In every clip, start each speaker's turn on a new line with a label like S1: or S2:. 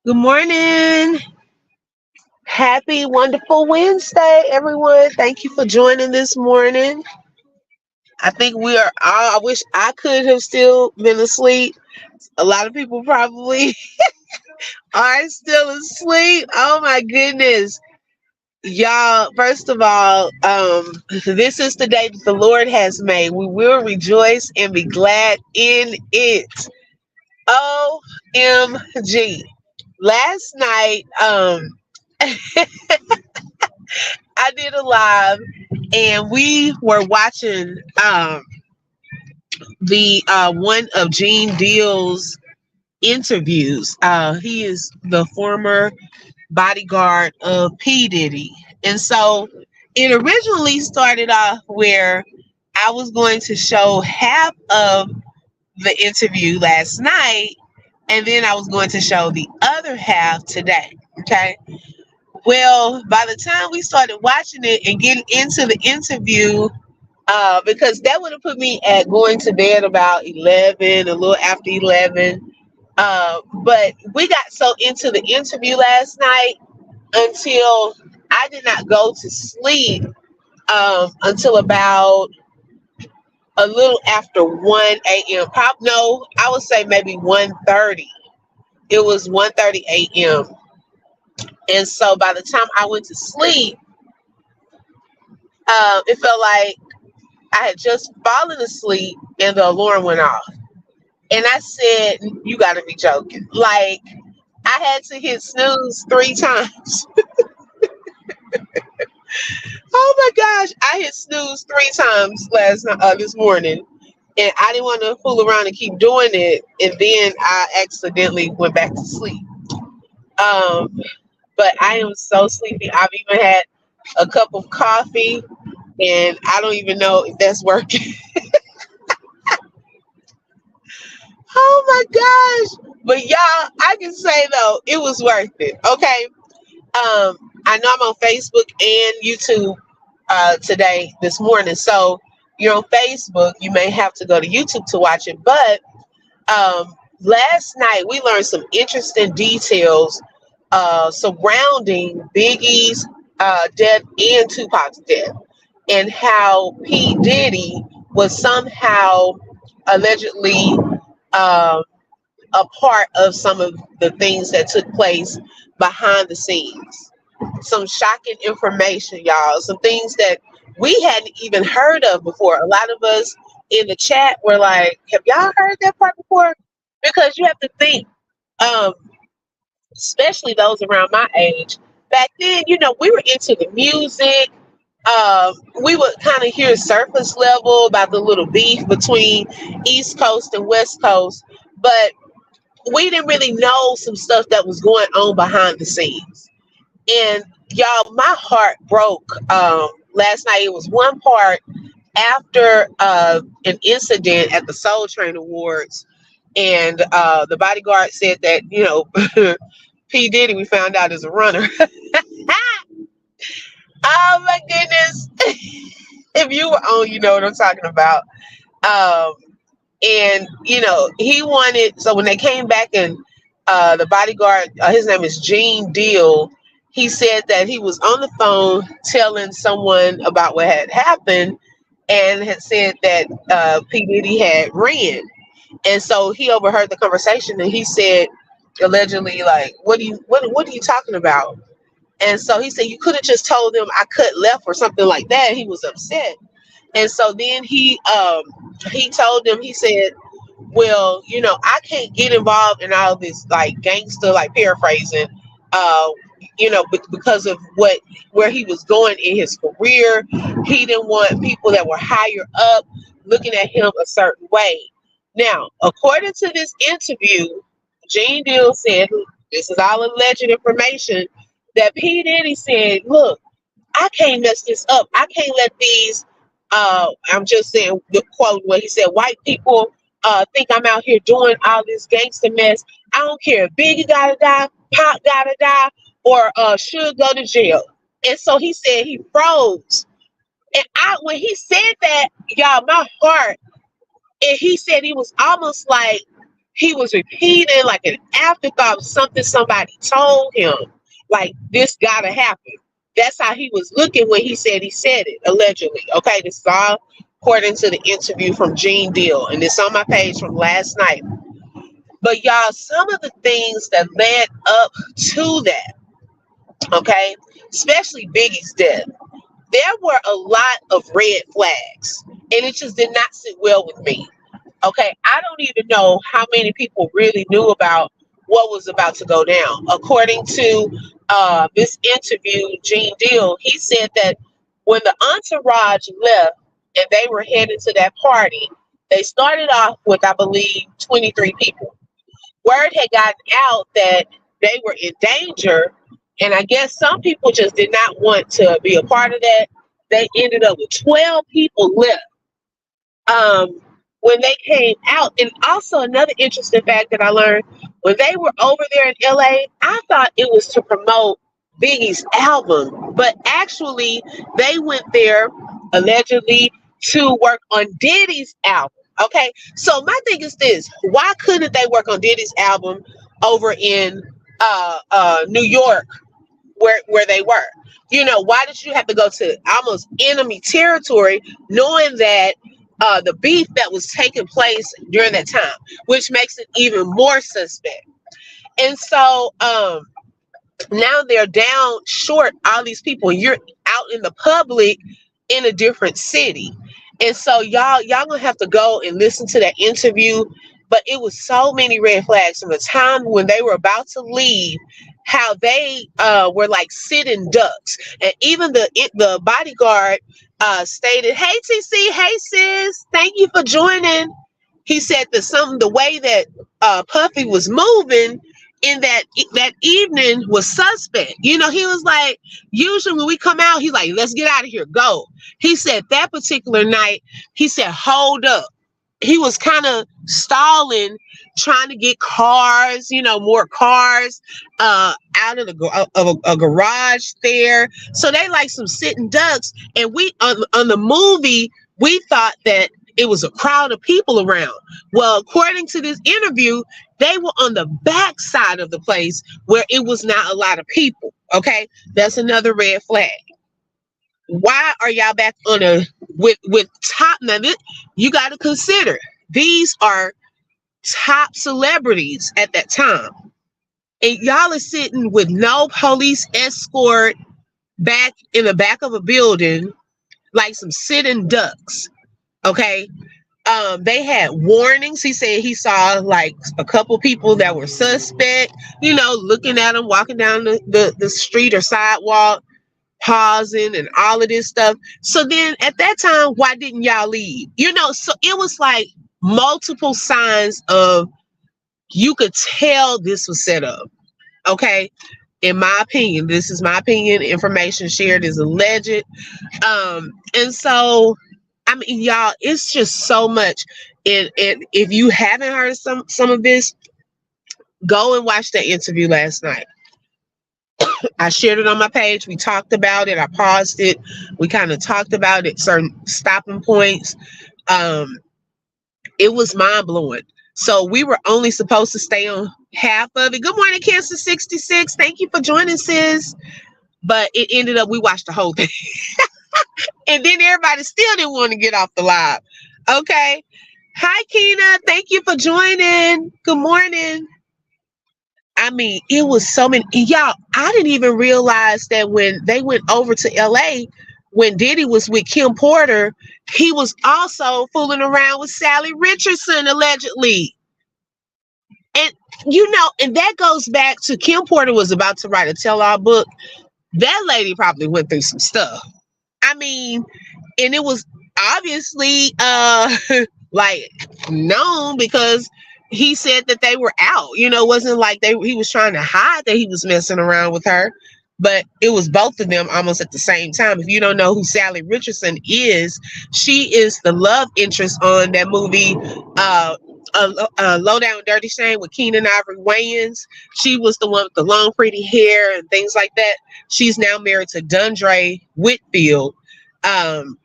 S1: Good morning. Happy, wonderful Wednesday, everyone. Thank you for joining this morning. I think we are all, I wish I could have still been asleep. A lot of people probably are still asleep. Oh my goodness. Y'all, first of all, this is the day that the Lord has made. We will rejoice and be glad in it. OMG. Last night, I did a live and we were watching the one of Gene Deal's interviews. He is the former bodyguard of P. Diddy. And so it originally started off where I was going to show half of the interview last night, and then I was going to show the other half today. Okay. Well, by the time we started watching it and getting into the interview, because that would have put me at going to bed about 11, a little after 11. But we got so into the interview last night until I did not go to sleep until about a little after 1 a.m. No, I would say maybe 1:30. It was 1:30 a.m. And so by the time I went to sleep, it felt like I had just fallen asleep and the alarm went off. And I said, "You got to be joking." Like, I had to hit snooze 3 times. Oh my gosh, I hit snooze 3 times last night, this morning. And I didn't want to fool around and keep doing it. And then I accidentally went back to sleep. Um, but I am so sleepy. I've even had a cup of coffee, and I don't even know if that's working. Oh my gosh. But y'all, I can say though, it was worth it. Okay. I know I'm on Facebook and YouTube. today, this morning. So you're on Facebook. You may have to go to YouTube to watch it. But last night we learned some interesting details surrounding Biggie's death and Tupac's death, and how P. Diddy was somehow allegedly um, a part of some of the things that took place behind the scenes. Some shocking information, y'all. Some things that we hadn't even heard of before. A lot of us in the chat were like, "Have y'all heard that part before?" Because you have to think, um, especially those around my age. Back then, we were into the music. We would kind of hear surface level about the little beef between East Coast and West Coast, but we didn't really know some stuff that was going on behind the scenes. And y'all, my heart broke last night. It was one part after an incident at the Soul Train Awards, and the bodyguard said that P Diddy, we found out, is a runner. Oh my goodness! If you were on, you know what I'm talking about. Um, and he wanted. So when they came back and the bodyguard, his name is Gene Deal. He said that he was on the phone telling someone about what had happened, and had said that P Diddy had ran, and so he overheard the conversation, and he said allegedly, like, what are you talking about? And so he said, you could have just told them I cut left or something like that. He was upset. And so then he told them, he said, well, I can't get involved in all this like gangster, like paraphrasing, uh, because of where he was going in his career. He didn't want people that were higher up looking at him a certain way. Now, according to this interview, Gene Deal said, this is all alleged information, that P. Diddy said, look, I can't mess this up. I can't let these, I'm just saying the quote where he said, white people think I'm out here doing all this gangster mess. I don't care if Biggie gotta die, Pop gotta die, or should go to jail. And so he said he froze. And when he said that, y'all, my heart, and he said he was almost like he was repeating like an afterthought of something somebody told him. Like, this gotta happen. That's how he was looking when he said it, allegedly. Okay, this is all according to the interview from Gene Deal, and it's on my page from last night. But y'all, some of the things that led up to that, okay, especially Biggie's death, there were a lot of red flags, and it just did not sit well with me. Okay, I don't even know how many people really knew about what was about to go down. According to this interview, Gene Deal, he said that when the entourage left and they were headed to that party, they started off with, I believe, 23 people. Word had gotten out that they were in danger, and I guess some people just did not want to be a part of that. They ended up with 12 people left. When they came out, and also another interesting fact that I learned, when they were over there in LA, I thought it was to promote Biggie's album, but actually they went there allegedly to work on Diddy's album. Okay, so my thing is this: why couldn't they work on Diddy's album over in New York, where they were? Why did you have to go to almost enemy territory, knowing that the beef that was taking place during that time, which makes it even more suspect? And so now they're down short all these people. You're out in the public in a different city. And so y'all gonna have to go and listen to that interview. But it was so many red flags from the time when they were about to leave, how they were like sitting ducks. And even the bodyguard stated, "Hey TC, hey sis, thank you for joining." He said that the way that Puffy was moving in that evening was suspect. He was like, usually when we come out, he's like, let's get out of here, go. He said that particular night, he said, hold up. he was kind of stalling, trying to get cars, more cars, out of a garage there. So they like some sitting ducks. And we on the movie, we thought that it was a crowd of people around. Well, according to this interview, they were on the back side of the place where it was not a lot of people. Okay, that's another red flag. Why are y'all back on a with top? Now you got to consider these are top celebrities at that time, and y'all are sitting with no police escort back in the back of a building like some sitting ducks. Okay. They had warnings. He said he saw like a couple people that were suspect, looking at him walking down the street or sidewalk, pausing and all of this stuff. So then at that time, why didn't y'all leave? So it was like multiple signs of, you could tell this was set up. Okay. In my opinion, this is my opinion. Information shared is alleged. And so, I mean, y'all, it's just so much. And if you haven't heard some of this, go and watch that interview last night. I shared it on my page. We talked about it. I paused it. We kind of talked about it, certain stopping points. It was mind blowing. So we were only supposed to stay on half of it. Good morning, Cancer 66. Thank you for joining, sis. But it ended up, we watched the whole thing. And then everybody still didn't want to get off the live. Okay. Hi, Keena. Thank you for joining. Good morning. I mean, it was so many. Y'all, I didn't even realize that when they went over to LA, when Diddy was with Kim Porter, he was also fooling around with Sally Richardson, allegedly. And, and that goes back to Kim Porter was about to write a tell-all book. That lady probably went through some stuff. I mean, and it was obviously like known because he said that they were out. It wasn't like he was trying to hide that he was messing around with her, but it was both of them almost at the same time. If you don't know who Sally Richardson is, she is the love interest on that movie Low Down Dirty Shame with Keenan Ivory Wayans. She was the one with the long pretty hair and things like that. She's now married to Dundre Whitfield, and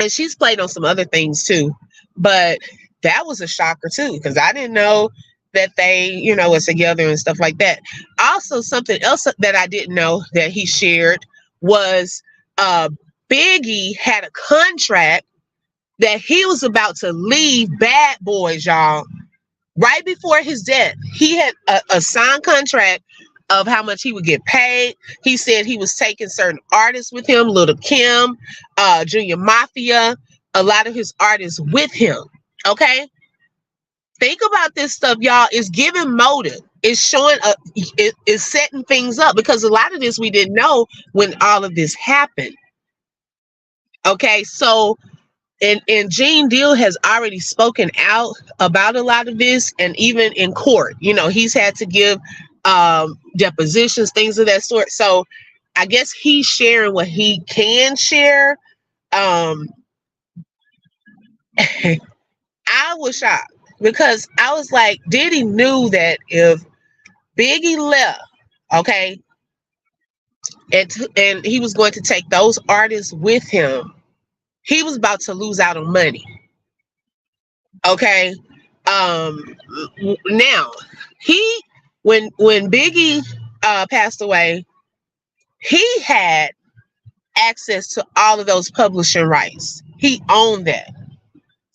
S1: she's played on some other things too, but that was a shocker too, because I didn't know that they was together and stuff like that. Also, something else that I didn't know that he shared was Biggie had a contract that he was about to leave Bad Boys, y'all. Right before his death, he had a signed contract of how much he would get paid. He said he was taking certain artists with him, Lil Kim, Junior Mafia, a lot of his artists with him. Okay? Think about this stuff, y'all. It's giving motive. It's showing up. It's setting things up, because a lot of this we didn't know when all of this happened. Okay, so and Gene Deal has already spoken out about a lot of this, and even in court, he's had to give depositions, things of that sort. So I guess he's sharing what he can share. I was shocked, because I was like, Diddy knew that if Biggie left, okay, and he was going to take those artists with him, he was about to lose out on money. Okay. Now when Biggie passed away, he had access to all of those publishing rights. He owned that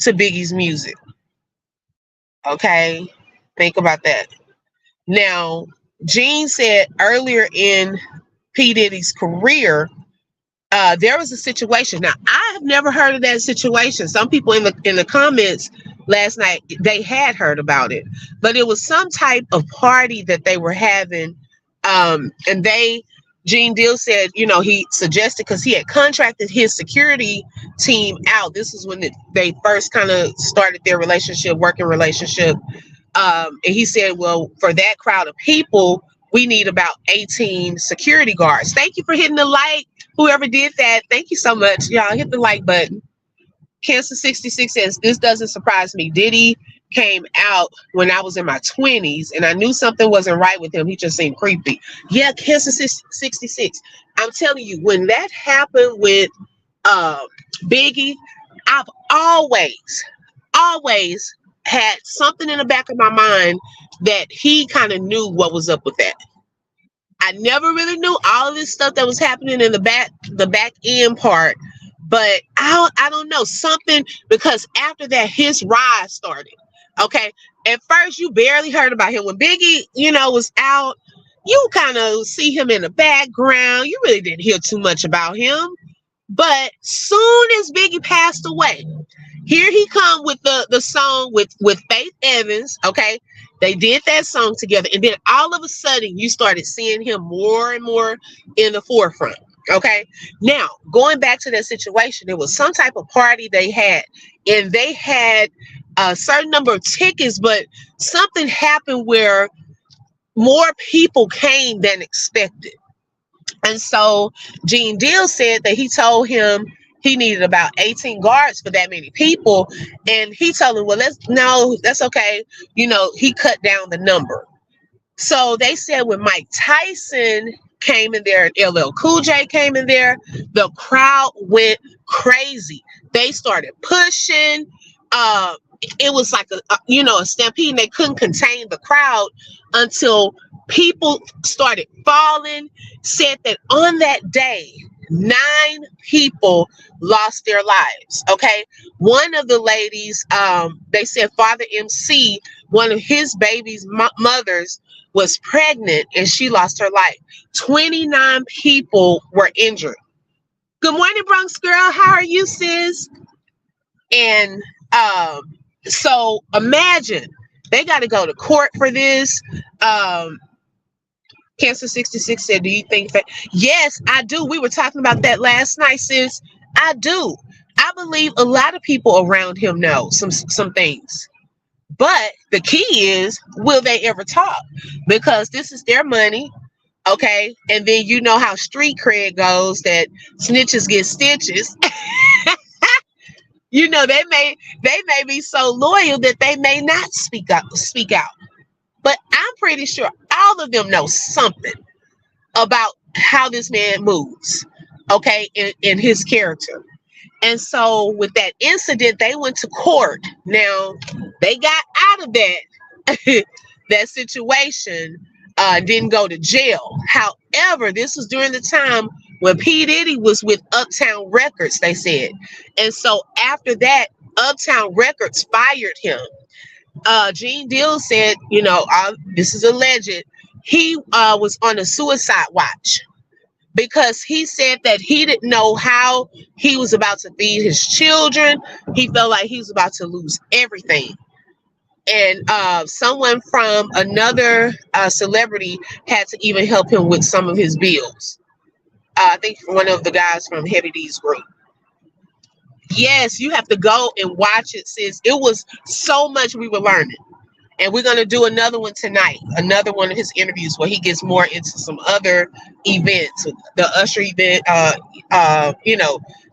S1: to Biggie's music. Okay. Think about that. Now, Gene said earlier in P. Diddy's career, there was a situation. Now, I have never heard of that situation. Some people in the comments last night, they had heard about it, but it was some type of party that they were having, and Gene Deal said, he suggested, because he had contracted his security team out. This is when they first kind of started their working relationship. And he said, well, for that crowd of people, we need about 18 security guards. Thank you for hitting the like. Whoever did that, thank you so much. Y'all hit the like button. Cancer 66 says, this doesn't surprise me. Diddy came out when I was in my 20s and I knew something wasn't right with him. He just seemed creepy. Yeah, Cancer 66. I'm telling you, when that happened with uh, Biggie, I've always had something in the back of my mind that he kind of knew what was up with that. I never really knew all of this stuff that was happening in the back end part, but I don't know something, because after that his rise started. Okay, at first you barely heard about him when Biggie, was out. You kind of see him in the background. You really didn't hear too much about him. But soon as Biggie passed away, here he come with the song with Faith Evans. Okay, they did that song together, and then all of a sudden you started seeing him more and more in the forefront. Okay, now going back to that situation, it was some type of party they had, and they had a certain number of tickets, but something happened where more people came than expected. And so Gene Deal said that he told him he needed about 18 guards for that many people. And he told him, well, no, that's okay. He cut down the number. So they said when Mike Tyson came in there and LL Cool J came in there, the crowd went crazy. They started pushing. It was like a stampede. They couldn't contain the crowd until people started falling. Said that on that day, 9 people lost their lives. Okay, one of the ladies, they said Father MC, one of his baby's mothers, was pregnant and she lost her life. 29 people were injured. Good morning, Bronx girl. How are you, sis? And so imagine they got to go to court for this. Cancer 66 said, do you think that? Yes, I do. We were talking about that last night, sis. I do. I believe a lot of people around him know some things. But the key is, will they ever talk? Because this is their money. Okay. And then you know how street cred goes, that snitches get stitches. They may be so loyal that they may not speak out. But I'm pretty sure all of them know something about how this man moves, okay, in his character. And so with that incident, they went to court. Now, they got out of that, that situation, didn't go to jail. However, this was during the time when P. Diddy was with Uptown Records, they said. And so after that, Uptown Records fired him. Gene Deal said, this is alleged, he was on a suicide watch because he said that he didn't know how he was about to feed his children. He felt like he was about to lose everything. And someone from another celebrity had to even help him with some of his bills. I think one of the guys from Heavy D's group. Yes, you have to go and watch it, sis. It was so much we were learning. And we're going to do another one tonight, another one of his interviews where he gets more into some other events, the Usher event,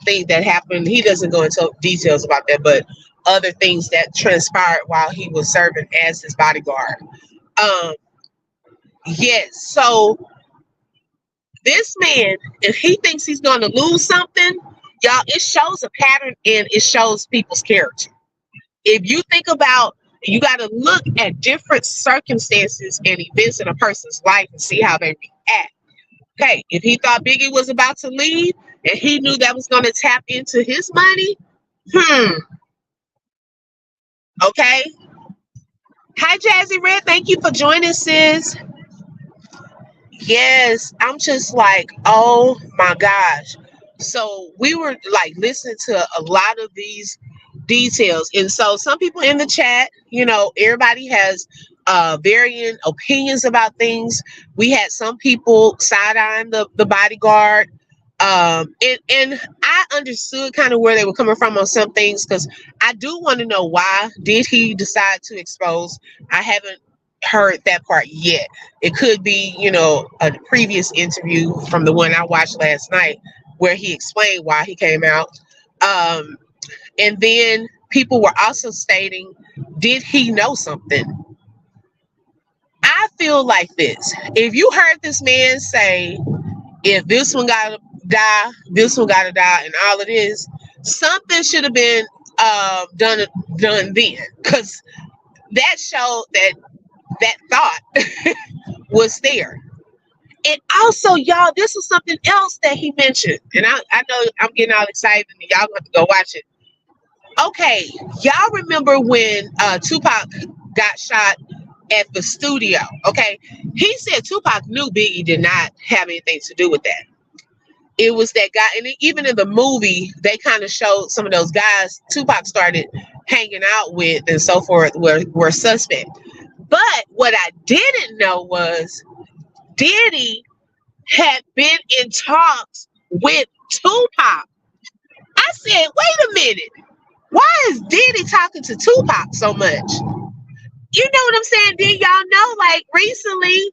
S1: things that happened. He doesn't go into details about that, but other things that transpired while he was serving as his bodyguard. Yes, so this man, if he thinks he's going to lose something, y'all, it shows a pattern and it shows people's character. If you think about, you got to look at different circumstances and events in a person's life and see how they react. Okay, if he thought Biggie was about to leave and he knew that was going to tap into his money, okay. Hi, Jazzy Red. Thank you for joining, sis. Yes, I'm just like, oh my gosh. So we were like listening to a lot of these details. And so some people in the chat, everybody has varying opinions about things. We had some people side-eyeing the bodyguard. And I understood kind of where they were coming from on some things, because I do want to know, why did he decide to expose? I haven't heard that part yet. It could be, a previous interview from the one I watched last night where he explained why he came out. And then people were also stating, did he know something? I feel like this. If you heard this man say, if this one gotta die, this one gotta die, and all it is, something should have been done then, because that showed that that thought was there. And also, y'all, this is something else that he mentioned, and I know I'm getting all excited, and y'all have to go watch it. Okay, y'all remember when Tupac got shot at the studio? Okay, he said Tupac knew Biggie did not have anything to do with that. It was that guy, and even in the movie, they kind of showed some of those guys Tupac started hanging out with and so forth were suspect. But what I didn't know was Diddy had been in talks with Tupac. I said, wait a minute. Why is Diddy talking to Tupac so much? You know what I'm saying? Did y'all know, like, recently,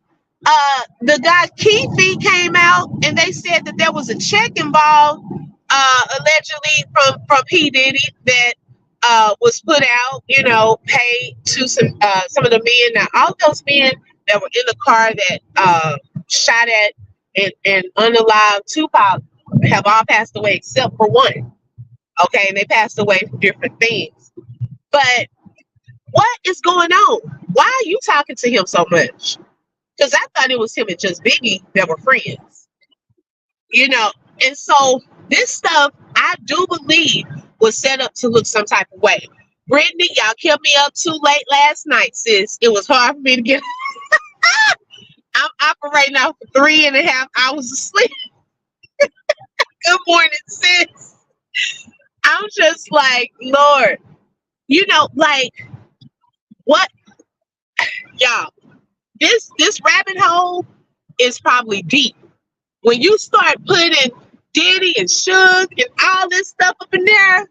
S1: the guy Keefe came out and they said that there was a check involved, allegedly from P. Diddy that was put out, paid to some of the men. Now, all those men that were in the car that shot at and unalived Tupac have all passed away except for one. Okay, and they passed away from different things. But what is going on? Why are you talking to him so much? Because I thought it was him and just Biggie that were friends. And so this stuff, I do believe, was set up to look some type of way. Brittany, y'all kept me up too late last night, sis. It was hard for me to get. I'm operating out for 3.5 hours of sleep. Good morning, sis. I'm just like, Lord, like, what, y'all? This rabbit hole is probably deep. When you start putting Diddy and Suge and all this stuff up in there,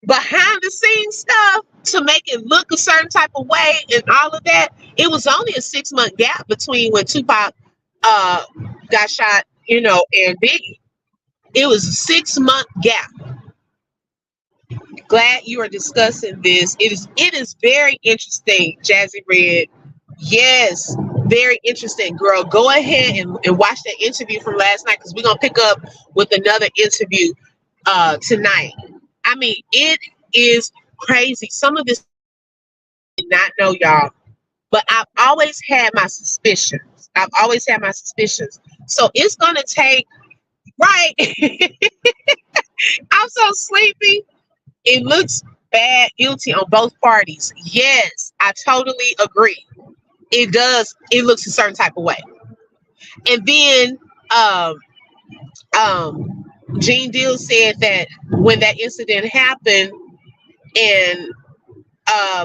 S1: behind the scenes stuff to make it look a certain type of way and all of that, it was only a 6-month gap between when Tupac got shot, and Biggie. It was a 6-month gap. Glad you are discussing this. It is very interesting, Jazzy Red. Yes, very interesting, girl. Go ahead and watch that interview from last night, because we're gonna pick up with another interview tonight. I mean, it is crazy. Some of this I did not know, y'all, but I've always had my suspicions. So it's gonna take, right. I'm so sleepy. It looks bad, guilty on both parties. Yes, I totally agree. It does. It looks a certain type of way. And then Gene Deal said that when that incident happened and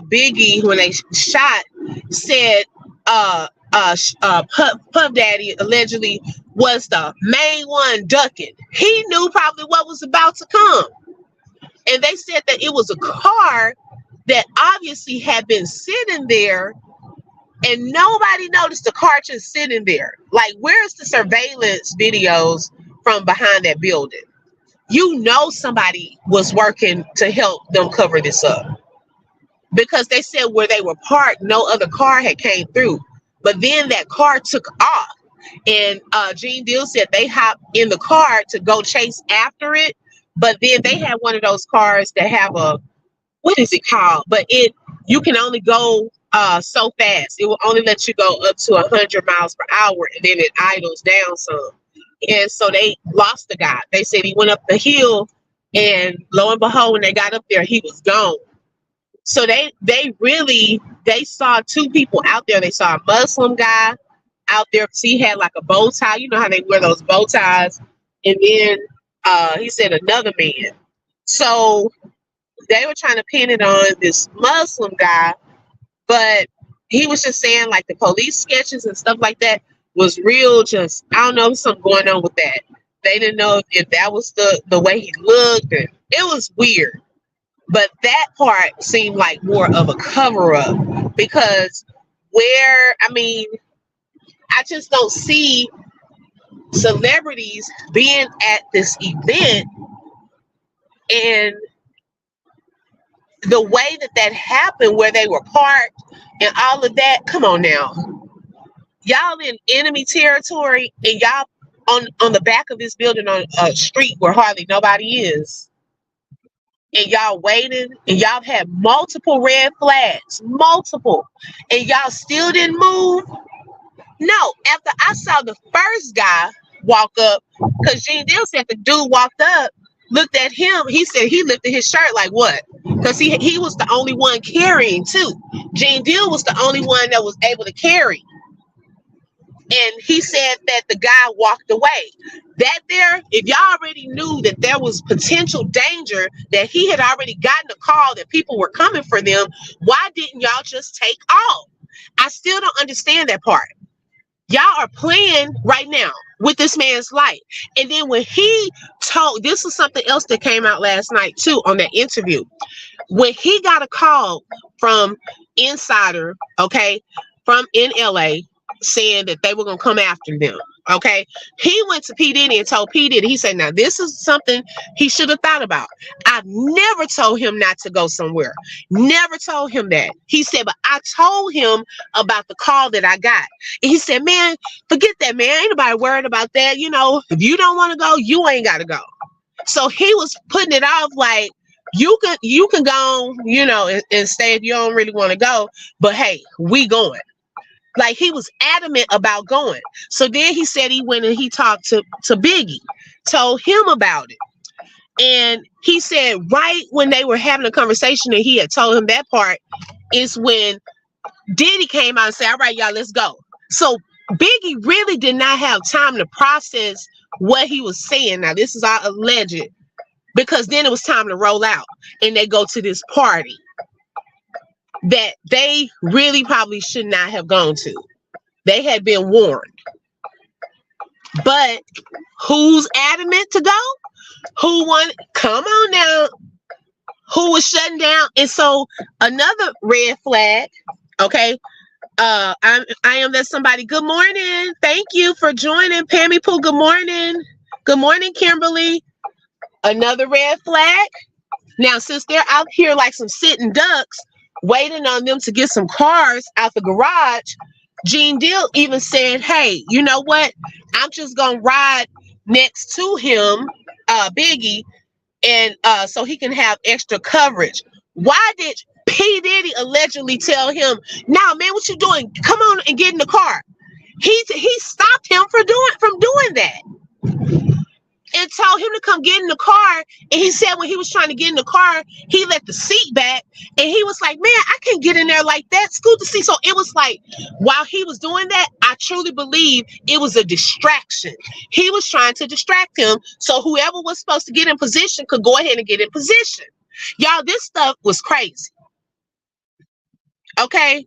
S1: Biggie, when they shot, said Puff Daddy allegedly was the main one ducking. He knew probably what was about to come. And they said that it was a car that obviously had been sitting there and nobody noticed the car just sitting there. Like, where's the surveillance videos from behind that building? Somebody was working to help them cover this up. Because they said where they were parked, no other car had came through. But then that car took off. And Gene Deal said they hopped in the car to go chase after it. But then they had one of those cars that have what is it called? But you can only go so fast. It will only let you go up to 100 miles per hour, and then it idles down some. And so they lost the guy. They said he went up the hill, and lo and behold, when they got up there, he was gone. So they saw two people out there. They saw a Muslim guy out there because he had like a bow tie. You know how they wear those bow ties. And then he said another man. So they were trying to pin it on this Muslim guy, but he was just saying like the police sketches and stuff like that was real. Just, I don't know, something going on with that. They didn't know if that was the way he looked, and it was weird. But that part seemed like more of a cover up, because I just don't see celebrities being at this event And the way that happened, where they were parked and all of that, come on now. Y'all in enemy territory, and y'all on the back of this building on a street where hardly nobody is. And y'all waiting, and y'all had multiple red flags, multiple, and y'all still didn't move. No, after I saw the first guy walk up, because Gene Deal said the dude walked up, looked at him, he said he lifted his shirt like what? Because he was the only one carrying too. Gene Deal was the only one that was able to carry. And he said that the guy walked away. That there, if y'all already knew that there was potential danger, that he had already gotten a call that people were coming for them, why didn't y'all just take off? I still don't understand that part. Y'all are playing right now with this man's life. And then when he told, this was something else that came out last night too on that interview. When he got a call from Insider, okay, from in LA, saying that they were going to come after them. Okay. He went to P. Diddy and told P. Diddy, he said, now this is something he should have thought about. I never told him not to go somewhere. Never told him that. He said, but I told him about the call that I got. And he said, man, forget that, man. Ain't nobody worried about that. You know, if you don't want to go, you ain't got to go. So he was putting it off like, you can go, you know, and stay if you don't really want to go. But hey, we going. Like, he was adamant about going. So then he said he went and he talked to Biggie, told him about it. And he said right when they were having a conversation and he had told him that part is when Diddy came out and said, all right, y'all, let's go. So Biggie really did not have time to process what he was saying. Now, this is all alleged, because then it was time to roll out and they go to this party that they really probably should not have gone to. They had been warned. But who's adamant to go? Who won? Come on now. Who was shutting down? And so another red flag, okay? I am that somebody. Good morning. Thank you for joining. Pammy Pooh, good morning. Good morning, Kimberly. Another red flag. Now, since they're out here like some sitting ducks, waiting on them to get some cars out the garage, Gene Deal even said, hey, you know what? I'm just going to ride next to him, Biggie, and so he can have extra coverage. Why did P. Diddy allegedly tell him, nah, man, what you doing? Come on and get in the car. He stopped him from doing that. And told him to come get in the car. And he said when he was trying to get in the car, he let the seat back. And he was like, man, I can't get in there like that. Scoot the seat. So it was like, while he was doing that, I truly believe it was a distraction. He was trying to distract him. So whoever was supposed to get in position could go ahead and get in position. Y'all, this stuff was crazy. Okay?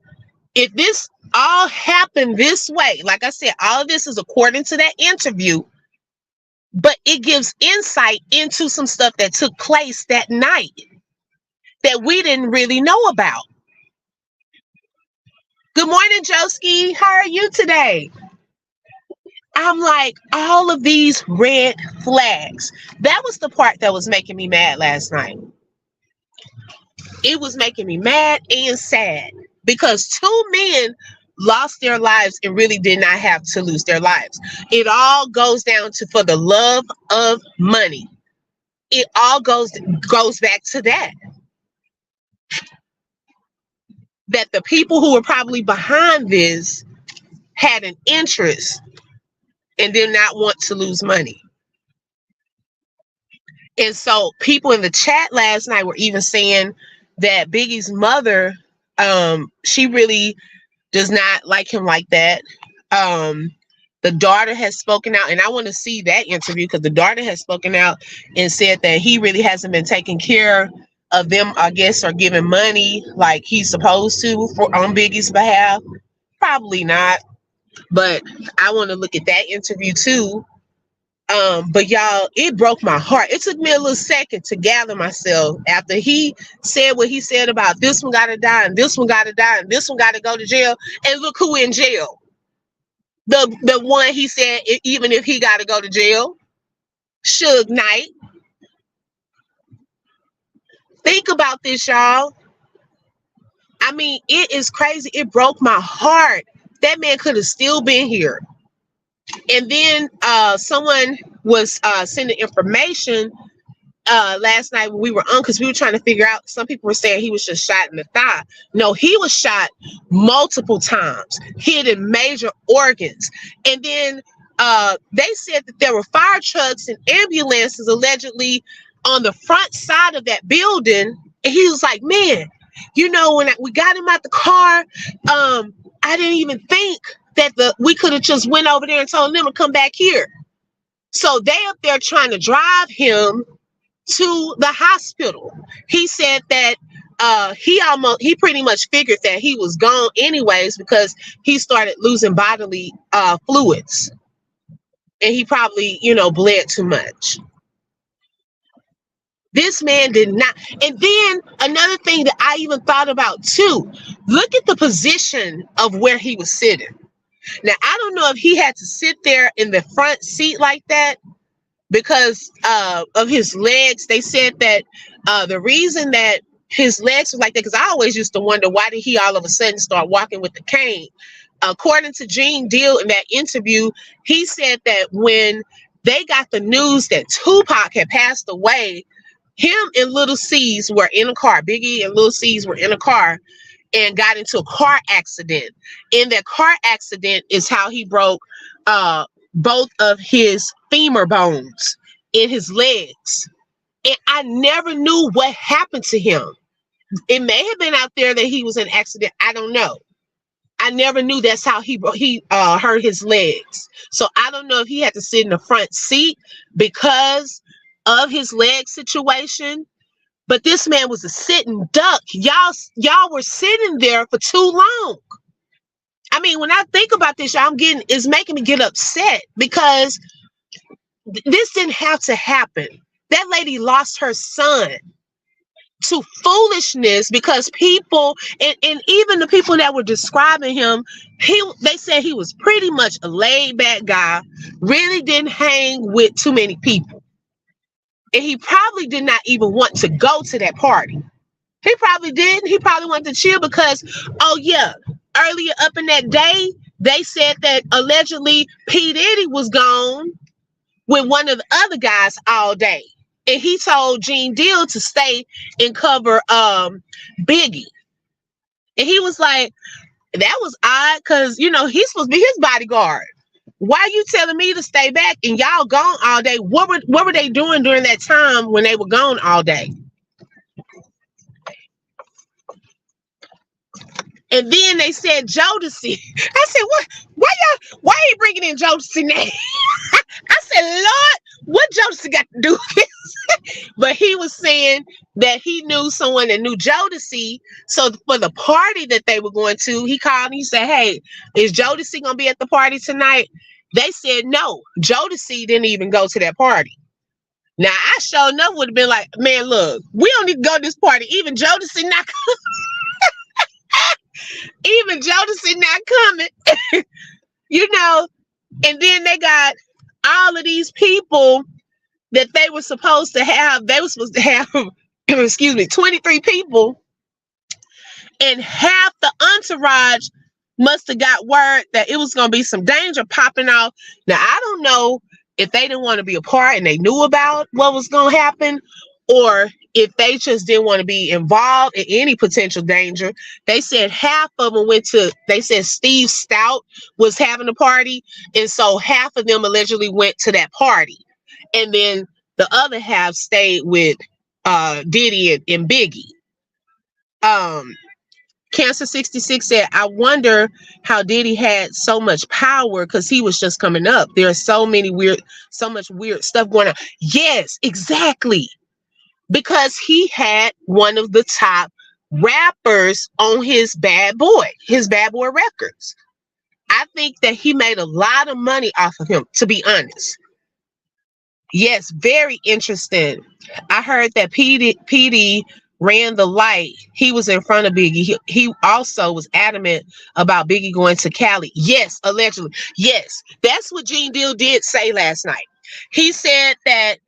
S1: If this all happened this way, like I said, all of this is according to that interview, but it gives insight into some stuff that took place that night that we didn't really know about. Good morning, Joski. How are you today? I'm like, all of these red flags. That was the part that was making me mad last night. It was making me mad and sad because two men lost their lives and really did not have to lose their lives. It all goes down to for the love of money. It all goes back to that. That the people who were probably behind this had an interest and did not want to lose money. And so people in the chat last night were even saying that Biggie's mother, she really does not like him like that. The daughter has spoken out, and I want to see that interview because the daughter has spoken out and said that he really hasn't been taking care of them, I guess, or giving money like he's supposed to on Biggie's behalf. Probably not, but I want to look at that interview too. But y'all, it broke my heart. It took me a little second to gather myself after he said what he said about this one got to die and this one got to die and this one got to go to jail. And look who in jail. The one he said, even if he got to go to jail, Suge Knight. Think about this, y'all. I mean, it is crazy. It broke my heart. That man could have still been here. And then someone was sending information last night when we were on, because we were trying to figure out. Some people were saying he was just shot in the thigh. No, he was shot multiple times, hit in major organs. And then they said that there were fire trucks and ambulances allegedly on the front side of that building. And he was like, man, you know, when we got him out the car, I didn't even think that we could have just went over there and told them to come back here. So they up there trying to drive him to the hospital. He said that he pretty much figured that he was gone anyways, because he started losing bodily fluids, and he probably, you know, bled too much. This man did not. And then another thing that I even thought about too, look at the position of where he was sitting. Now, I don't know if he had to sit there in the front seat like that because of his legs. They said that the reason that his legs were like that, because I always used to wonder, why did he all of a sudden start walking with the cane? According to Gene Deal in that interview, he said that when they got the news that Tupac had passed away, him and Little C's were in a car. Biggie and Little C's were in a car and got into a car accident. In that car accident is how he broke both of his femur bones in his legs. And I never knew what happened to him. It may have been out there that he was in an accident. I don't know. I never knew that's how he hurt his legs. So I don't know if he had to sit in the front seat because of his leg situation. But this man was a sitting duck. Y'all were sitting there for too long. I mean, when I think about this, it's making me get upset, because this didn't have to happen. That lady lost her son to foolishness because people, and even the people that were describing him, they said he was pretty much a laid back guy, really didn't hang with too many people. And he probably did not even want to go to that party. He probably didn't. He probably wanted to chill because, oh yeah, earlier up in that day, they said that allegedly P. Diddy was gone with one of the other guys all day. And he told Gene Deal to stay and cover Biggie. And he was like, that was odd, because, you know, he's supposed to be his bodyguard. Why are you telling me to stay back and y'all gone all day? What were they doing during that time when they were gone all day? And then they said Jodeci. I said, what? Why are you bringing in Jodeci name? I said, Lord, what Jodeci got to do with this? But he was saying that he knew someone that knew Jodeci. So for the party that they were going to, he called and he said, hey, is Jodeci going to be at the party tonight? They said no. Jodeci didn't even go to that party. Now, I sure enough would have been like, man, look, we don't need to go to this party. Even Jodeci not even Jodeci not coming. You know, and then they got all of these people that they were supposed to have. They were supposed to have, excuse me, 23 people. And half the entourage must have got word that it was going to be some danger popping off. Now, I don't know if they didn't want to be a part and they knew about what was going to happen, or if they just didn't want to be involved in any potential danger. They said half of them they said Steve Stout was having a party. And so half of them allegedly went to that party. And then the other half stayed with Diddy and Biggie. Cancer 66 said, I wonder how Diddy had so much power because he was just coming up. There's so much weird stuff going on. Yes, exactly. Because he had one of the top rappers on his Bad Boy records. I think that he made a lot of money off of him, to be honest. Yes, very interesting. I heard that PD ran the light. He was in front of Biggie. He also was adamant about Biggie going to Cali. Yes, allegedly. Yes, that's what Gene Deal did say last night. He said that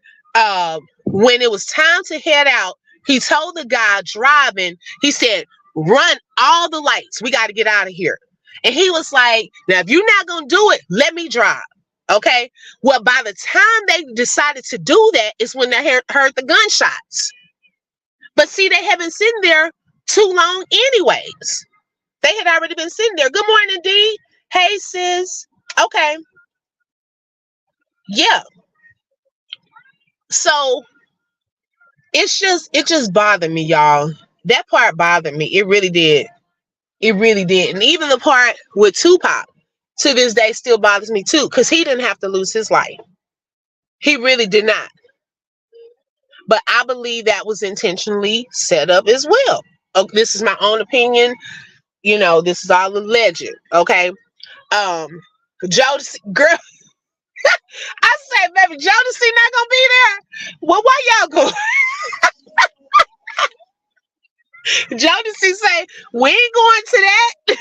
S1: when it was time to head out, He told the guy driving, he said, run all the lights. We got to get out of here. And he was like, now, if you're not going to do it, let me drive. Okay. Well, by the time they decided to do that is when they heard the gunshots. But see, they haven't sitting there too long anyways. They had already been sitting there. Good morning, D. Hey, sis. Okay. Yeah. So it just bothered me, y'all. That part bothered me. It really did. It really did. And even the part with Tupac to this day still bothers me too, because he didn't have to lose his life. He really did not. But I believe that was intentionally set up as well. Oh, this is my own opinion. You know, this is all a legend. Okay. Jodeci, girl, I said, baby, Jodeci not gonna be there. Well, why y'all go? Jodeci say, we ain't going to that.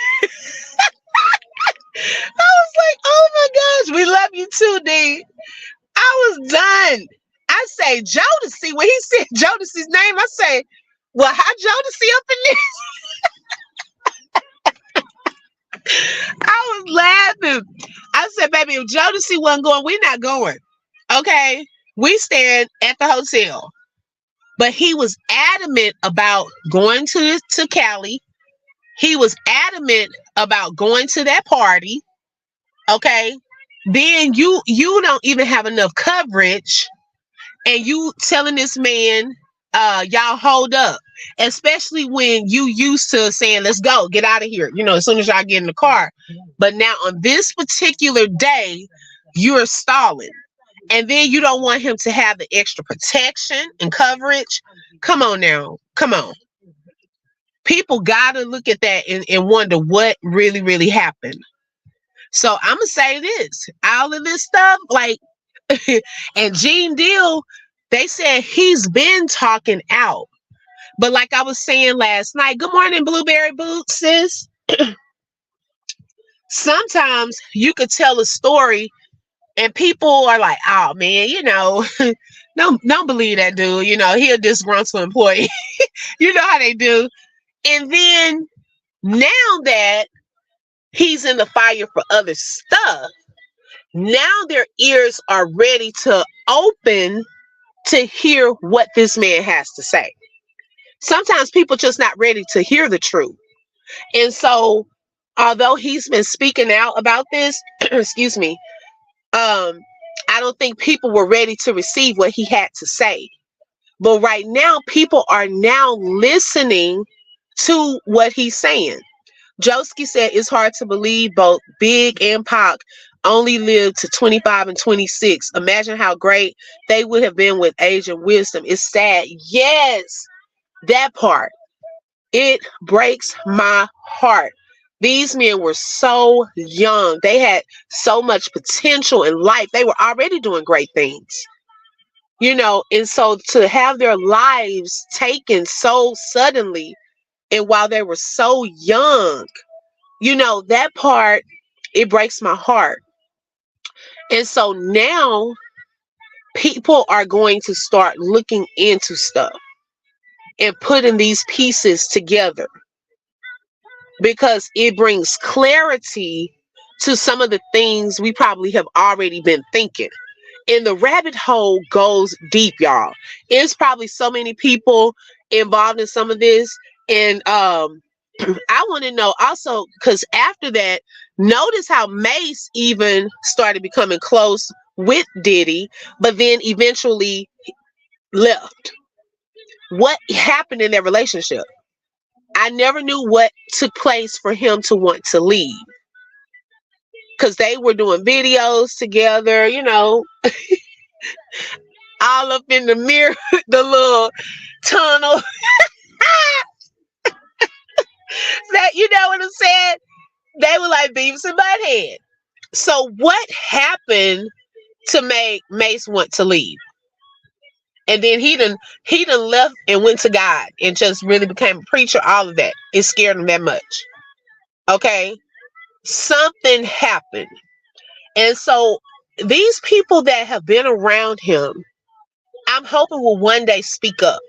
S1: I was like, oh my gosh, we love you too, D. I was done. I say Jodeci. When he said Jodeci's name, I say, well, how Jodeci up in this? I was laughing. I said, baby, if Jodeci wasn't going, we're not going. Okay. We stand at the hotel. But he was adamant about going to Cali. He was adamant about going to that party. Okay. Then you don't even have enough coverage, and you telling this man, y'all hold up. Especially when you used to saying, let's go, get out of here, you know, as soon as y'all get in the car. But now on this particular day, you're stalling. And then you don't want him to have the extra protection and coverage. Come on now. Come on. People got to look at that and wonder what really, really happened. So I'm going to say this. All of this stuff, like, and Gene Deal, they said he's been talking out. But like I was saying last night, good morning, Blueberry Boots, sis. Sometimes you could tell a story and people are like, oh man, you know, don't believe that dude. You know, he a disgruntled employee. You know how they do. And then now that he's in the fire for other stuff, now their ears are ready to open to hear what this man has to say. Sometimes people just not ready to hear the truth. And so, although he's been speaking out about this, excuse me, I don't think people were ready to receive what he had to say. But right now, people are now listening to what he's saying. Joski said it's hard to believe both Big and Pac only lived to 25 and 26. Imagine how great they would have been with age and wisdom. It's sad. Yes, that part. It breaks my heart. These men were so young. They had so much potential in life. They were already doing great things. You know, and so to have their lives taken so suddenly and while they were so young, you know, that part, it breaks my heart. And so now people are going to start looking into stuff and putting these pieces together because it brings clarity to some of the things we probably have already been thinking. And the rabbit hole goes deep, y'all. It's probably so many people involved in some of this. And I want to know also, because after that, notice how Mace even started becoming close with Diddy, but then eventually left. What happened in their relationship? I never knew what took place for him to want to leave. Because they were doing videos together, you know, all up in the mirror, the little tunnel. That, you know what I'm saying? They were like Beavis and Butthead. So what happened to make Mace want to leave? And then he done left and went to God and just really became a preacher. All of that. It scared him that much. Okay? Something happened. And so these people that have been around him, I'm hoping will one day speak up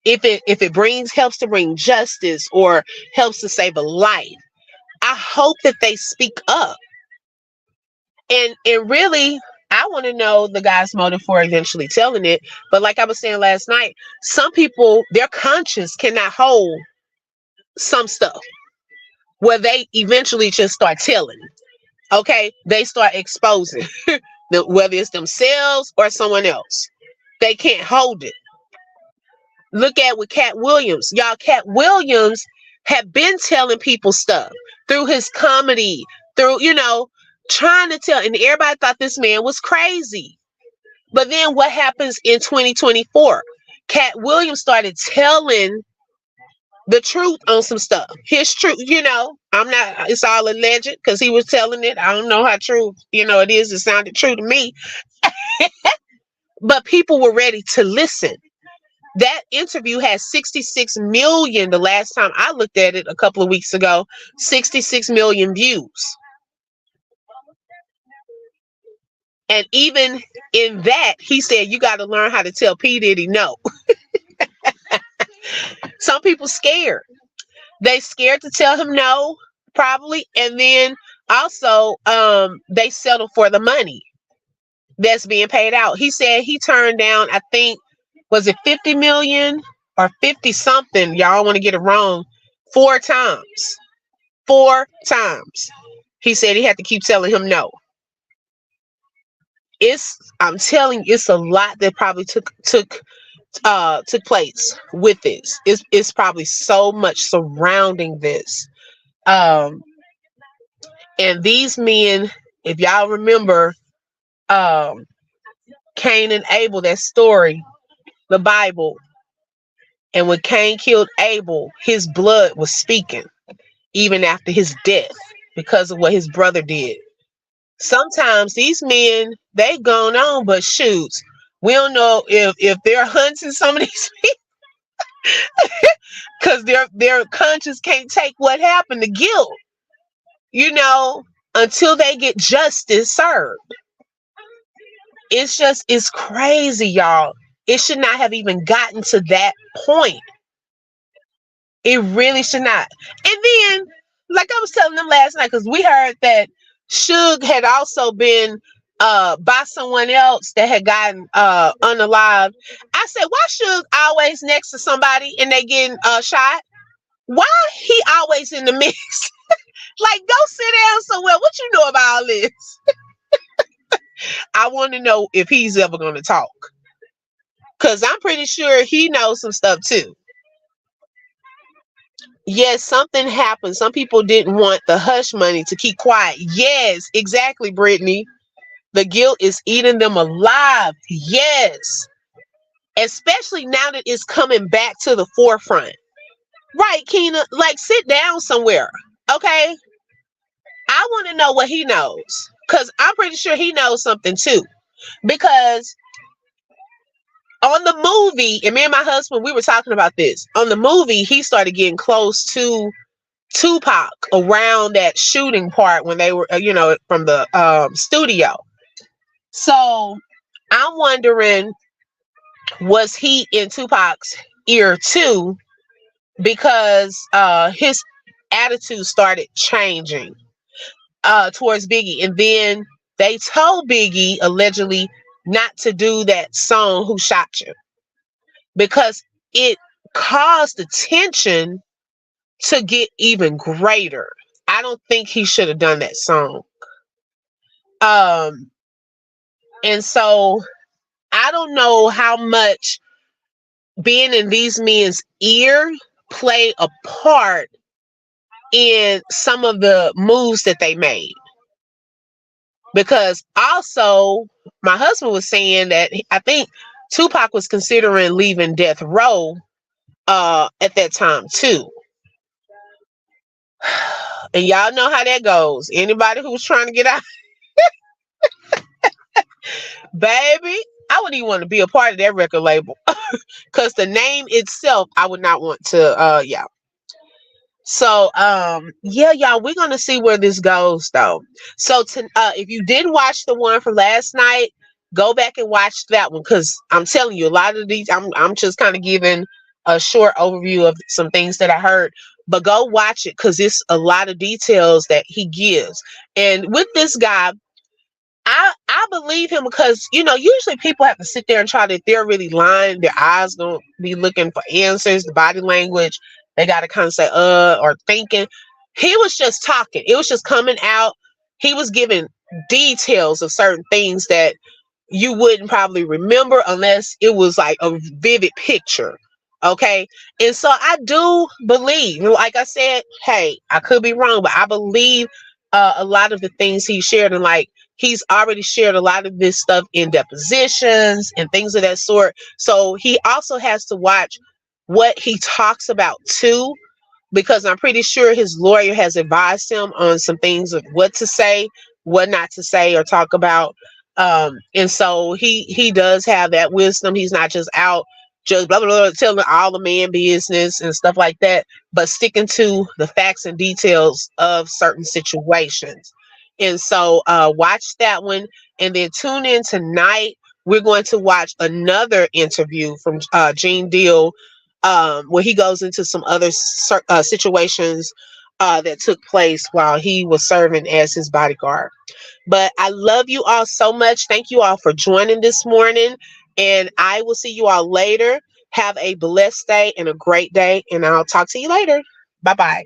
S1: if it brings helps to bring justice or helps to save a life, I hope that they speak up. And really, I want to know the guy's motive for eventually telling it. But like I was saying last night, some people, their conscience cannot hold some stuff where they eventually just start telling. Okay, they start exposing whether it's themselves or someone else. They can't hold it. Look at with Cat Williams. Y'all, Cat Williams had been telling people stuff through his comedy, through, trying to tell, and everybody thought this man was crazy. But then what happens in 2024? Cat Williams started telling the truth on some stuff. His truth, I'm not, it's all alleged because he was telling it. I don't know how true, it is. It sounded true to me. But people were ready to listen. That interview has 66 million. The last time I looked at it a couple of weeks ago, 66 million views. And even in that, he said, you got to learn how to tell P. Diddy no. Some people scared. They scared to tell him no, probably. And then also, they settle for the money that's being paid out. He said he turned down, I think, was it 50 million or 50 something? Y'all want to get it wrong. 4 times. 4 times. He said he had to keep telling him no. I'm telling you, it's a lot that probably took place with this. It's probably so much surrounding this. And these men, if y'all remember, Cain and Abel, that story, the Bible, and when Cain killed Abel, his blood was speaking even after his death because of what his brother did. Sometimes these men, they've gone on, but shoots, we don't know if they're hunting some of these people because their conscience can't take what happened, the guilt, until they get justice served. It's crazy, y'all. It should not have even gotten to that point. It really should not. And then, like I was telling them last night, because we heard that Suge had also been by someone else that had gotten unalived. I said, why Suge always next to somebody and they getting shot? Why he always in the mix? Like, go sit down somewhere. What you know about all this? I want to know if he's ever going to talk. Because I'm pretty sure he knows some stuff too. Yes, something happened. Some people didn't want the hush money to keep quiet. Yes, exactly, Brittany. The guilt is eating them alive. Yes. Especially now that it's coming back to the forefront. Right, Keena? Like, sit down somewhere. Okay? I want to know what he knows. Because I'm pretty sure he knows something too. Because on the movie, and me and my husband, we were talking about this. On the movie, he started getting close to Tupac around that shooting part when they were, from the studio. So I'm wondering, was he in Tupac's ear too? Because his attitude started changing towards Biggie. And then they told Biggie, allegedly, not to do that song, Who Shot You? Because it caused the tension to get even greater. I don't think he should have done that song. And so I don't know how much being in these men's ear play a part in some of the moves that they made. Because also, my husband was saying that I think Tupac was considering leaving Death Row at that time too. And y'all know how that goes. Anybody who's trying to get out, baby, I wouldn't even want to be a part of that record label. Because the name itself, I would not want to, yeah. So, yeah, y'all, we're going to see where this goes, though. So, if you didn't watch the one from last night, go back and watch that one. Because I'm telling you, a lot of these, I'm just kind of giving a short overview of some things that I heard. But go watch it because it's a lot of details that he gives. And with this guy, I believe him because usually people have to sit there and try to, if they're really lying, their eyes gonna be looking for answers, the body language, they gotta kind of say or thinking. He was just talking. It was just coming out. He was giving details of certain things that you wouldn't probably remember unless it was like a vivid picture. Okay. And so I do believe, like I said, hey, I could be wrong, but I believe a lot of the things he shared, and like he's already shared a lot of this stuff in depositions and things of that sort. So he also has to watch what he talks about too, because I'm pretty sure his lawyer has advised him on some things of what to say, what not to say or talk about. And so he does have that wisdom. He's not just out just blah blah blah telling all the man business and stuff like that, but sticking to the facts and details of certain situations. And so watch that one, and then tune in tonight. We're going to watch another interview from Gene Deal, where he goes into some other situations that took place while he was serving as his bodyguard. But I love you all so much. Thank you all for joining this morning. And I will see you all later. Have a blessed day and a great day. And I'll talk to you later. Bye bye.